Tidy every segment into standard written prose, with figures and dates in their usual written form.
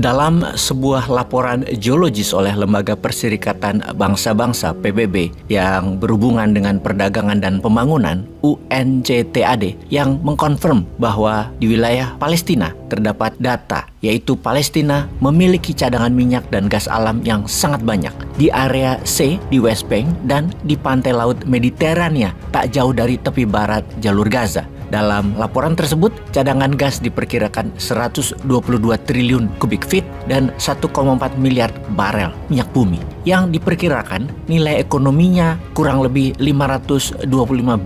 Dalam sebuah laporan geologis oleh Lembaga Perserikatan Bangsa-Bangsa PBB yang berhubungan dengan perdagangan dan pembangunan UNCTAD yang mengkonfirm bahwa di wilayah Palestina terdapat data, yaitu Palestina memiliki cadangan minyak dan gas alam yang sangat banyak di area C di West Bank dan di pantai laut Mediterania tak jauh dari tepi barat jalur Gaza. Dalam laporan tersebut, cadangan gas diperkirakan 122 triliun kubik feet dan 1,4 miliar barel minyak bumi yang diperkirakan nilai ekonominya kurang lebih 525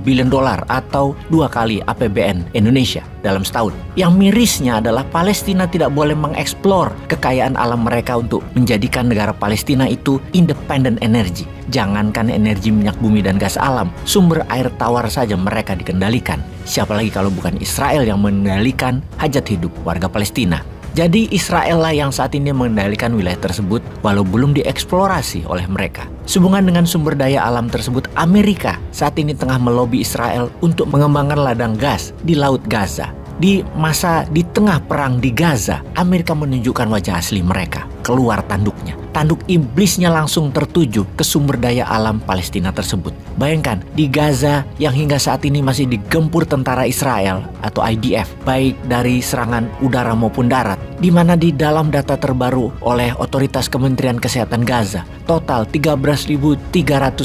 billion dolar atau 2 kali APBN Indonesia dalam setahun. Yang mirisnya adalah Palestina tidak boleh mengeksplor kekayaan alam mereka untuk menjadikan negara Palestina itu independent energy. Jangankan energi minyak bumi dan gas alam, sumber air tawar saja mereka dikendalikan. Siapa lagi kalau bukan Israel yang mengendalikan hajat hidup warga Palestina. Jadi Israel lah yang saat ini mengendalikan wilayah tersebut walau belum dieksplorasi oleh mereka. Sehubungan dengan sumber daya alam tersebut, Amerika saat ini tengah melobi Israel untuk mengembangkan ladang gas di Laut Gaza. Di tengah perang di Gaza, Amerika menunjukkan wajah asli mereka, keluar tanduknya. Tanduk iblisnya langsung tertuju ke sumber daya alam Palestina tersebut. Bayangkan, di Gaza yang hingga saat ini masih digempur tentara Israel atau IDF, baik dari serangan udara maupun darat, di mana di dalam data terbaru oleh otoritas Kementerian Kesehatan Gaza, total 13.300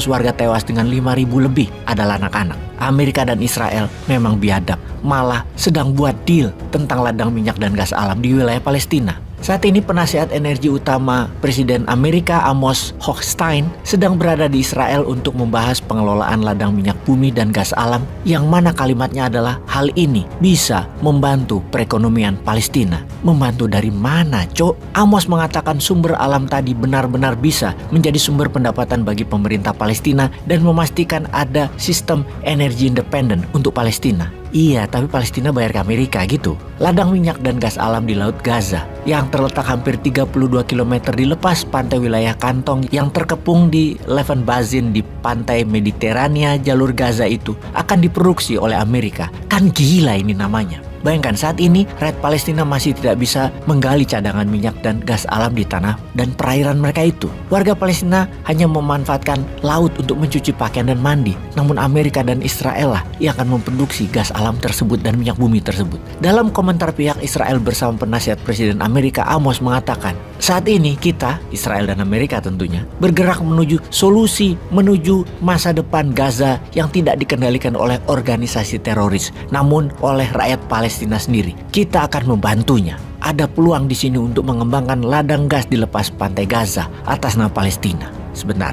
warga tewas dengan 5.000 lebih adalah anak-anak. Amerika dan Israel memang biadab, malah sedang buat deal tentang ladang minyak dan gas alam di wilayah Palestina. Saat ini penasihat energi utama Presiden Amerika Amos Hochstein sedang berada di Israel untuk membahas pengelolaan ladang minyak bumi dan gas alam, yang mana kalimatnya adalah hal ini bisa membantu perekonomian Palestina. Membantu dari mana, Cok? Amos mengatakan sumber alam tadi benar-benar bisa menjadi sumber pendapatan bagi pemerintah Palestina dan memastikan ada sistem energi independen untuk Palestina. Iya, tapi Palestina bayar ke Amerika gitu. Ladang minyak dan gas alam di Laut Gaza yang terletak hampir 32 km di lepas pantai wilayah Kantong yang terkepung di Levant Basin di pantai Mediterania jalur Gaza itu akan diproduksi oleh Amerika. Kan gila ini namanya. Bayangkan saat ini rakyat Palestina masih tidak bisa menggali cadangan minyak dan gas alam di tanah dan perairan mereka itu. Warga Palestina hanya memanfaatkan laut untuk mencuci pakaian dan mandi. Namun Amerika dan Israel lah yang akan memproduksi gas alam tersebut dan minyak bumi tersebut. Dalam komentar pihak Israel bersama penasihat Presiden Amerika Amos mengatakan, saat ini kita, Israel dan Amerika tentunya, bergerak menuju solusi, menuju masa depan Gaza yang tidak dikendalikan oleh organisasi teroris, namun oleh rakyat Palestina sendiri. Kita akan membantunya. Ada peluang di sini untuk mengembangkan ladang gas di lepas pantai Gaza atas nama Palestina. Sebentar.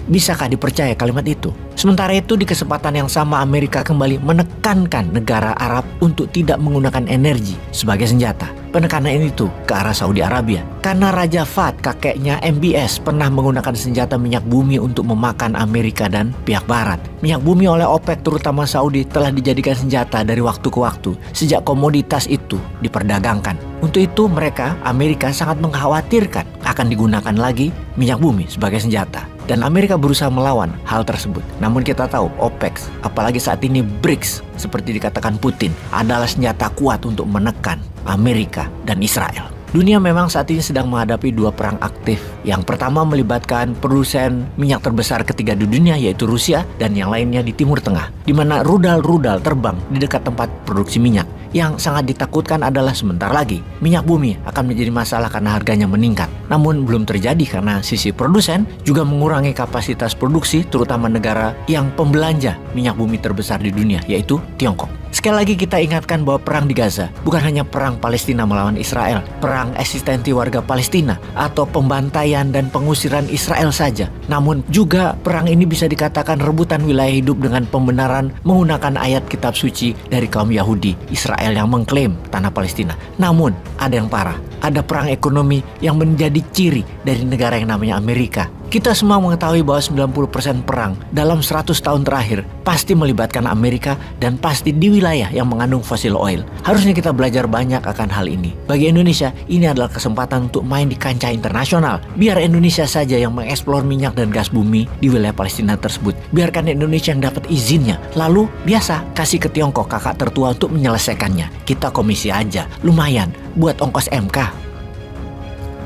Bisakah dipercaya kalimat itu? Sementara itu di kesempatan yang sama Amerika kembali menekankan negara Arab untuk tidak menggunakan energi sebagai senjata. Penekanan ini tuh ke arah Saudi Arabia. Karena Raja Fahd, kakeknya MBS, pernah menggunakan senjata minyak bumi untuk memakan Amerika dan pihak Barat. Minyak bumi oleh OPEC terutama Saudi telah dijadikan senjata dari waktu ke waktu sejak komoditas itu diperdagangkan. Untuk itu mereka, Amerika sangat mengkhawatirkan akan digunakan lagi minyak bumi sebagai senjata. Dan Amerika berusaha melawan hal tersebut. Namun kita tahu OPEC, apalagi saat ini BRICS, seperti dikatakan Putin, adalah senjata kuat untuk menekan Amerika dan Israel. Dunia memang saat ini sedang menghadapi dua perang aktif. Yang pertama melibatkan produsen minyak terbesar ketiga di dunia, yaitu Rusia, dan yang lainnya di Timur Tengah, di mana rudal-rudal terbang di dekat tempat produksi minyak. Yang sangat ditakutkan adalah sebentar lagi minyak bumi akan menjadi masalah karena harganya meningkat. Namun belum terjadi karena sisi produsen juga mengurangi kapasitas produksi, terutama negara yang pembelanja minyak bumi terbesar di dunia, yaitu Tiongkok. Sekali lagi kita ingatkan bahwa perang di Gaza bukan hanya perang Palestina melawan Israel, perang eksistensi warga Palestina atau pembantaian dan pengusiran Israel saja. Namun juga perang ini bisa dikatakan rebutan wilayah hidup dengan pembenaran menggunakan ayat kitab suci dari kaum Yahudi Israel yang mengklaim tanah Palestina. Namun ada yang parah, ada perang ekonomi yang menjadi ciri dari negara yang namanya Amerika. Kita semua mengetahui bahwa 90% perang dalam 100 tahun terakhir pasti melibatkan Amerika dan pasti di wilayah yang mengandung fossil oil. Harusnya kita belajar banyak akan hal ini. Bagi Indonesia, ini adalah kesempatan untuk main di kancah internasional. Biar Indonesia saja yang mengeksplor minyak dan gas bumi di wilayah Palestina tersebut. Biarkan Indonesia yang dapat izinnya. Lalu biasa kasih ke Tiongkok kakak tertua untuk menyelesaikannya. Kita komisi aja, lumayan buat ongkos MK.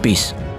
Peace.